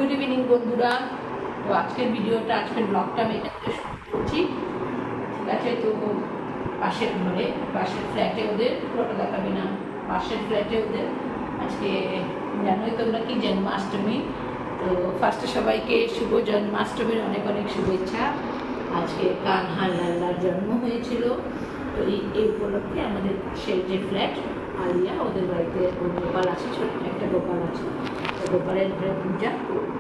Good evening বন্ধুরা। তো আজকের ভিডিওটা, আজকের ব্লগটা আমি এখানে শুরু করছি। ঠিক আছে, তো পাশের ঘরে, পাশের ফ্ল্যাটে ওদের, পুরোটা দেখাবি না, পাশের ফ্ল্যাটে ওদের আজকে জানোই তোমরা কি জন্মাষ্টমী। তো ফার্স্টে সবাইকে শুভ জন্মাষ্টমীর অনেক অনেক শুভেচ্ছা। আজকে কানহার লাল্লার জন্ম হয়েছিল। তো এই উপলক্ষে আমাদের পাশের যে ফ্ল্যাট আলিয়া, ওদের বাড়িতে গোপাল আছে, ছোট একটা গোপাল আছে। তো গোপালের ঘরে পূজা,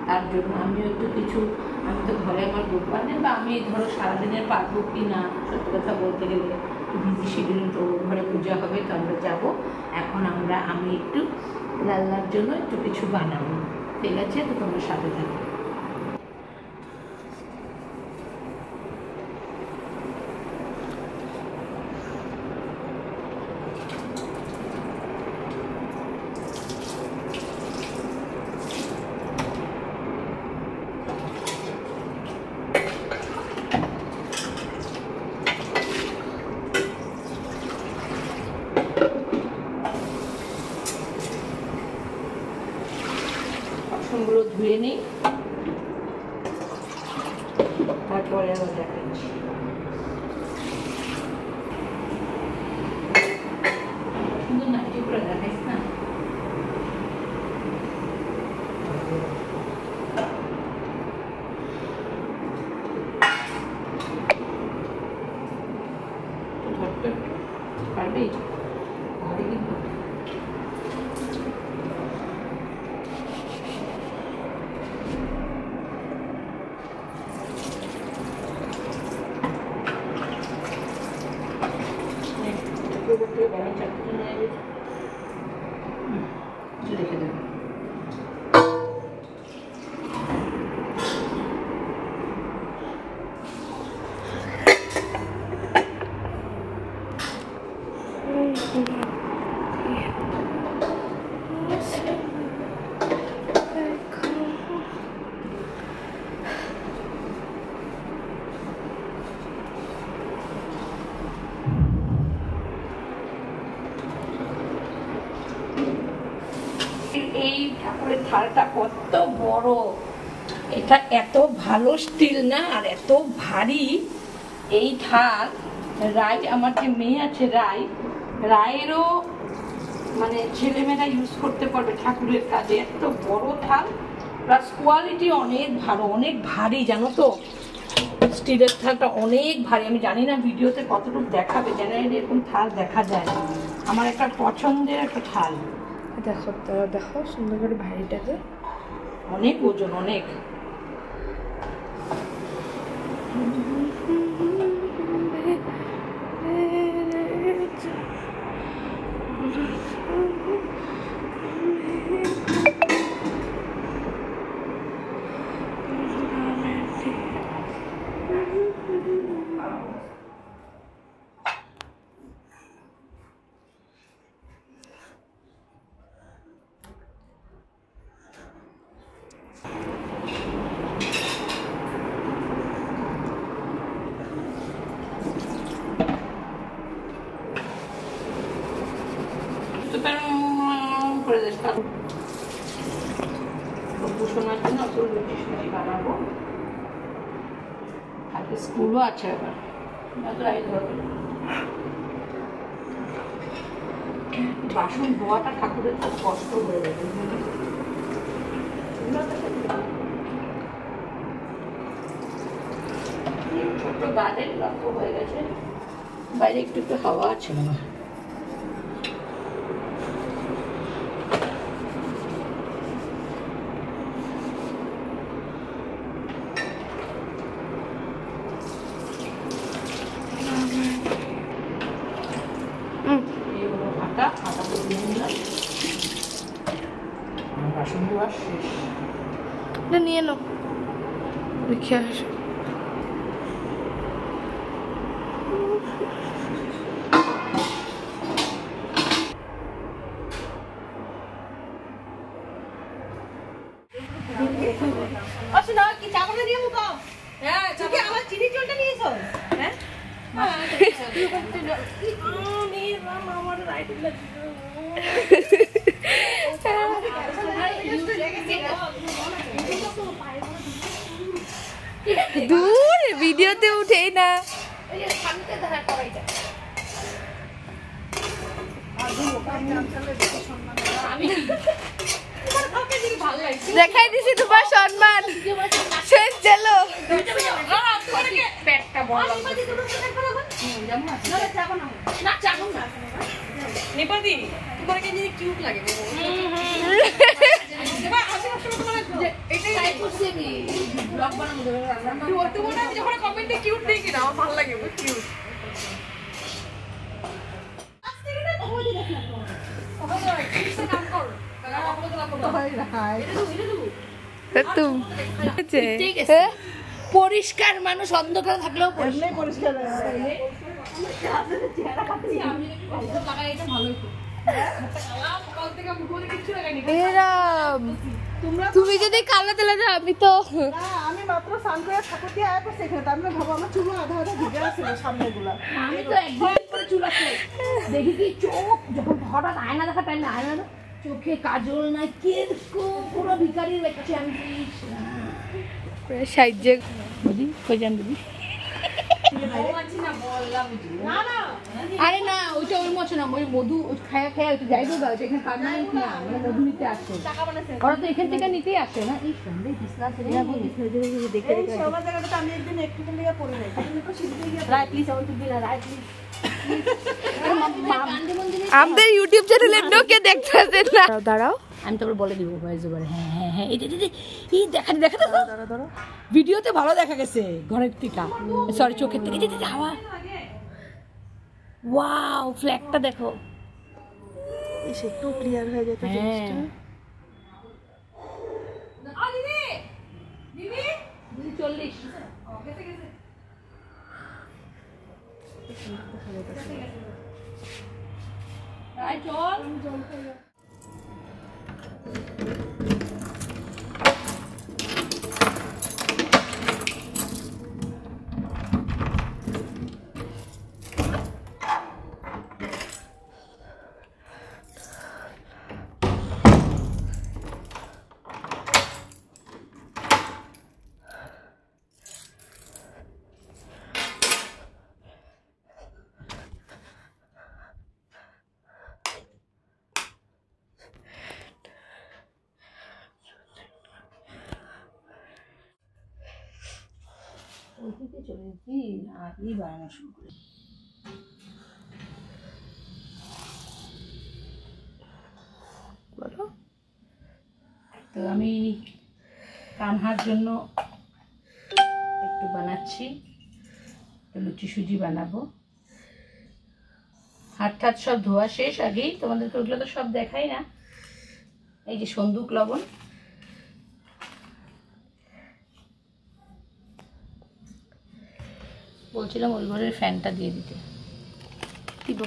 তার জন্য আমিও একটু কিছু, আমি তো ঘরে আমার গোপাল নেই, বা আমি ধরো সারাদিনের পারবো কি না, সত্যি কথা বলতে গেলে বিজি শিডিউল। তো ঘরে পূজা হবে, তো আমরা যাবো। এখন আমি একটু লাল্লার জন্য একটু কিছু বানাবো, ঠিক আছে? তো তোমার সাথে থাকো। বাসনগুলো ধুয়ে নিই, তারপরে আবার দেখাচ্ছি। সুন্দর নাইটি করে দেখাইস না। পারবি? রেখে দেবো। এই ঠাকুরের থালটা কত বড়, এটা এত ভালো স্টিল না, আর এত ভারী এই থাল। রায়, আমার যে মেয়ে আছে রায়েরও মানে ছেলেমেয়েরা ইউজ করতে পারবে ঠাকুরের কাজে। এত বড় থাল, প্লাস কোয়ালিটি অনেক ভালো, অনেক ভারী, জানো তো। স্টিলের থালটা অনেক ভারী। আমি জানি না ভিডিওতে কতটুকু দেখাবে, জেনারেলি এরকম থাল দেখা যায় না। আমার একটা পছন্দের একটা থাল। দেখো, তারা দেখো সুন্দর করে ভারীটাকে, অনেক ওজন, অনেক। বানাবো, আজকে স্কুলও আছে। আবার বাসন ধোয়াটা ঠাকুরের খুব কষ্ট হয়ে যাবে। ছোট্ট গার্ডেন লক্ষ হয়ে গেছে, বাইরে একটু একটু হাওয়া আছে না। বাসন ধোয়া শেষ, নিয়ে নাও, দেখে আসো। কি চা বানা দিয়ে মুখো? হ্যাঁ, আমার চিনি জলটা নিয়েছো? হ্যাঁ, আমার রাইট লাগছে। দূর ভিডিওতে উঠেই না। এই যে সামনে দেখা করাইটা আমি দেখাই দিছি তোমার সম্মান শেষ চলো। পেটটা বড় নেপাদি তোমার কাছে যে কিউট লাগে ব্লগ বানাবো তোমার আমি যখন কমেন্টে কিউট দেখি না আমার ভালো লাগে কিউট পরিষ্কার মানুষ অন্ধকার থাকলেও পরিষ্কার এরাম তুমি যদি কালো তেলে যাও আমি তো আমি মাত্র স্নান করে ঠাকুর দিয়ে আয়া করছি এখানে তার মানে ভাবো আমার চুল আধা আধা ভিজে আছে সামনেগুলা আমি তো একদিন করে চুল আছে দেখি কি চোখ যখন হঠাৎ আয়না দেখা টাইম না আয়না চোখে কাজল না কিরকম পুরো ভিখারির বেঁচেছি আমি সাহায্য বুঝি কই যান দিদি আরে না ওইটা ওই মছে না ওই মধু খায়া খায়া ওইটা যাইবো গা এখানে পার্মানেন্ট না মানে মধু নিতে আসে ওরা তো এখান থেকে নিতেই আসে না এই সন্ধ্যে বিছনা ছেড়ে দেখে এই সবার জায়গাটা আমি একদিন একটু লিয়া পড়ে নাই তুমি তো শিখতে গিয়ে রায় প্লিজ আমার দিদি না রায় প্লিজ আমাদের ইউটিউব চ্যানেলে ঢোকে দেখতেছেন না। দাঁড়াও আমি তারপর বলে দিব ভয়েস ওভার হ্যাঁ হ্যাঁ হ্যাঁ এই দেখা দেখা তো ভিডিওতে ভালো দেখা গেছে ঘরের থেকে সরি চোখের থেকে দিতে হাওয়া ওয়াও ফ্ল্যাগটা দেখো এসে একটু ক্লিয়ার হয়ে যেত জিনিসটা দিদি 40 চল ওইদিকে চলেছি আগেই বানানো শুরু করে বলো তো আমি কানহার জন্য একটু বানাচ্ছি লুচি সুজি বানাবো হাত ঠাত সব ধোয়া শেষ আগেই তোমাদেরকে ওগুলো তো সব দেখাই না এই যে সন্দুক লবণ বলছিলাম ওই ঘরের ফ্যানটা দিয়ে দিতে দিব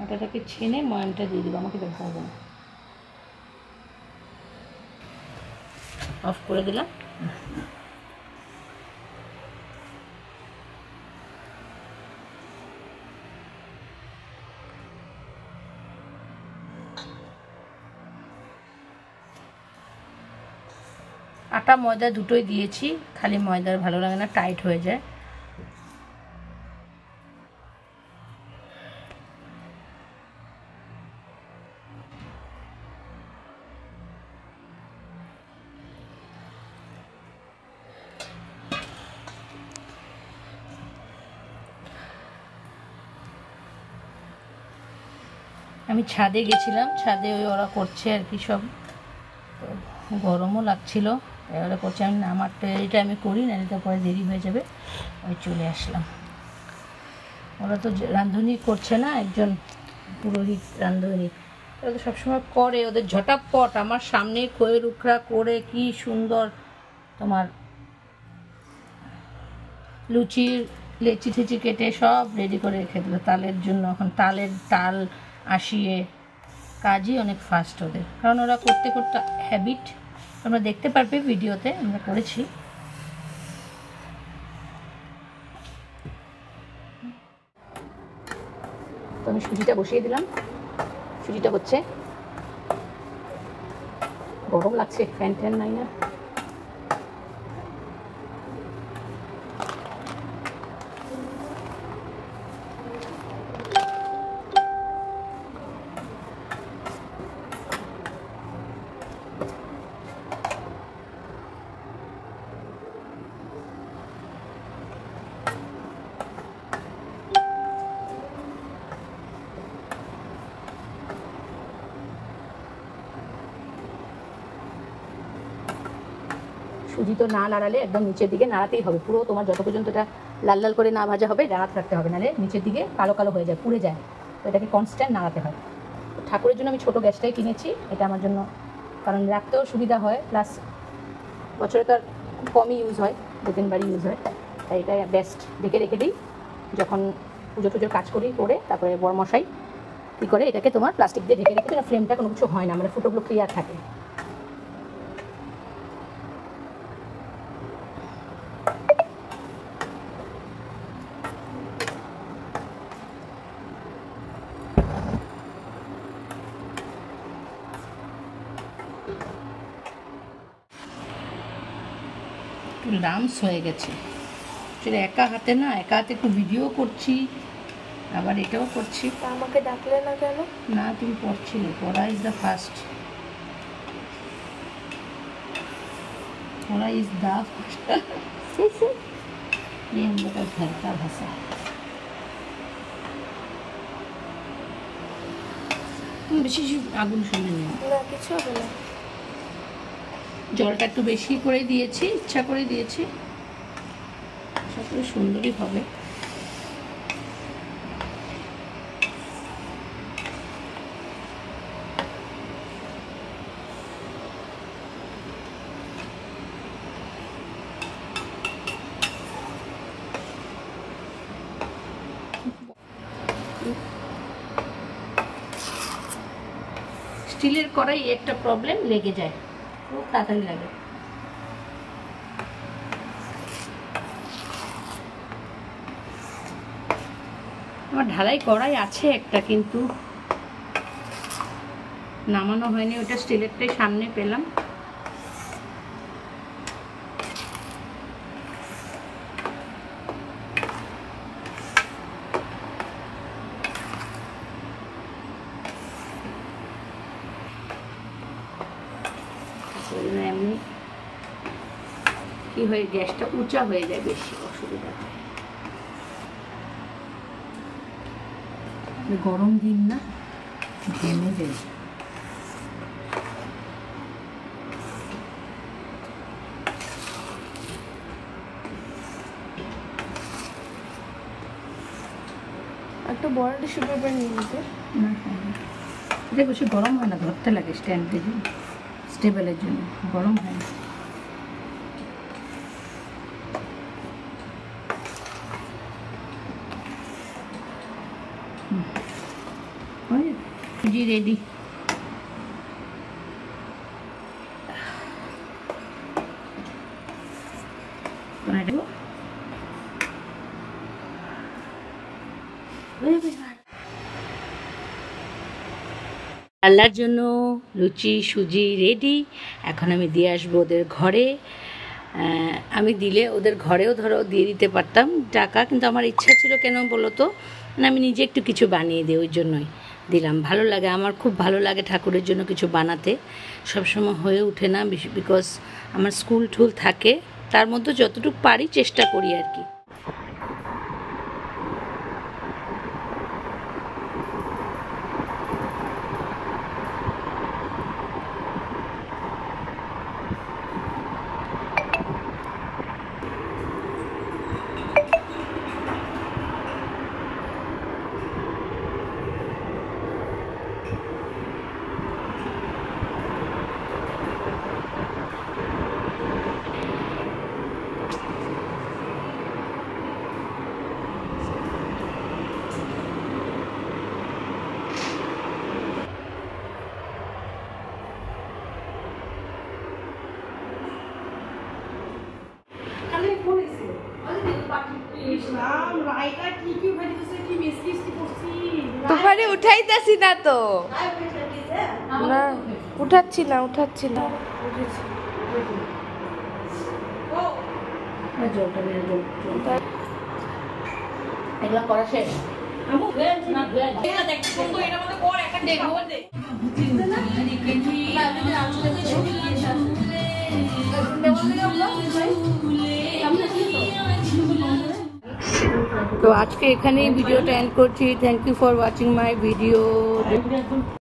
আটাটাকে ছেনে ময়ামটা দিয়ে দিব আমাকে দেখা হবে না অফ করে দিলাম আটা ময়দা দুটোই দিয়েছি খালি ময়দার ভালো লাগে না টাইট হয়ে যায় আমি ছাদে গেছিলাম ছাদে ওই ওরা করছে আর কি সব গরমও লাগছিল তাই ওরা করছে আমি আমার তৈরিটা আমি করি না এটা পরে দেরি হয়ে যাবে ওই চলে আসলাম ওরা তো রাঁধুনি করছে না একজন পুরোহিত রাঁধুনি ওরা তো সবসময় করে ওদের ঝটাপট আমার সামনে খয়ে রুখরা করে কি সুন্দর তোমার লুচির লেচি ঠেচি কেটে সব রেডি করে রেখে দিল তালের জন্য এখন তাল আসিয়ে কাজই অনেক ফাস্ট ওদের কারণ ওরা করতে করতে হ্যাবিট তোমরা দেখতে পারবে ভিডিওতে আমরা করেছি তো আমি সুজিটা বসিয়ে দিলাম, সুজিটা হচ্ছে, গরম লাগছে, ফ্যান ট্যান নাই না। সুজি তো না নাড়ালে একদম নিচের দিকে নাড়াতেই হবে, পুরো তোমার যত পর্যন্ত এটা লাল লাল করে না ভাজা হবে নাড়াতে রাখতে হবে, নাহলে নিচের দিকে কালো কালো হয়ে যায়, পুড়ে যায়। তো এটাকে কনস্ট্যান্ট নাড়াতে হয়। তো ঠাকুরের জন্য আমি ছোটো গ্যাসটাই কিনেছি, এটা আমার জন্য, কারণ রাখতেও সুবিধা হয়, প্লাস বছরে তো আর খুব কমই ইউজ হয়, 2-3 বারই ইউজ হয়, তাই এটা বেস্ট। ঢেকে রেখে দিই, যখন পুজো টুজোর কাজ করি করে তারপরে বড়মশাই কী করে এটাকে তোমার প্লাস্টিক দিয়ে ঢেকে রেখে দিই, ফ্লেমটা কোনো কিছু হয় না, মানে ফুটোগুলো ক্লিয়ার থাকে। একটু লামস হয়ে গেছে, সেটা একা হাতে না, একা হাতে একটু ভিডিও করছি, আবার এটাও করছি। আমাকে ডাকলে না কেন? না, তুমি পড়ছিলে, পড়া ইজ দ্য ফার্স্ট, पढ़ा इज द ये हम लोग का घर का भाषा है। বেশি আগুন শুনে নেই না, কিছু হবে না। জলটা একটু বেশি করে দিয়েছি, ইচ্ছা করে দিয়েছি, সবগুলো সুন্দরই হবে। স্টিলের কড়াই একটা প্রবলেম, লেগে যায়, খুব তাড়াতাড়ি লাগে। আমার ঢালাই কড়াই আছে একটা, কিন্তু নামানো হয়নি, ওটা স্টিলেরটাই সামনে পেলাম। এমনি কি হয়ে গ্যাসটা উঁচা হয়ে যায়, বেশি অসুবিধা হয়। গরম দিন না, ঘেমে যায়। একটা বড় টিস্যু পেপার নিয়ে নিতে না, এটা বেশি গরম হয় না, ধরতে লাগে স্ট্যান্ডের জন্য, স্টেবলের জন্য গরম হয় না। জি রেডি। রান্নার জন্য লুচি সুজি রেডি। এখন আমি দিয়ে আসবো ওদের ঘরে। আমি দিলে ওদের ঘরেও ধরো দিয়ে দিতে পারতাম টাকা, কিন্তু আমার ইচ্ছা ছিল, কেন বলো তো, মানে আমি নিজে একটু কিছু বানিয়ে দিই, ওই জন্যই দিলাম। ভালো লাগে, আমার খুব ভালো লাগে ঠাকুরের জন্য কিছু বানাতে, সবসময় হয়ে ওঠে না, বিকজ আমার স্কুল টুল থাকে, তার মধ্যে যতটুকু পারি চেষ্টা করি আর কি। রায়টা কি কি ভাজি কি মিষ্টি মিষ্টি করছি। তোমারে উঠাইতেছি না তো, না উঠাচ্ছি না জলটা মেরে জল এগুলা করা শেষ। তো আজকে এখানেই ভিডিওটা এন্ড করছি। Thank you for watching my video.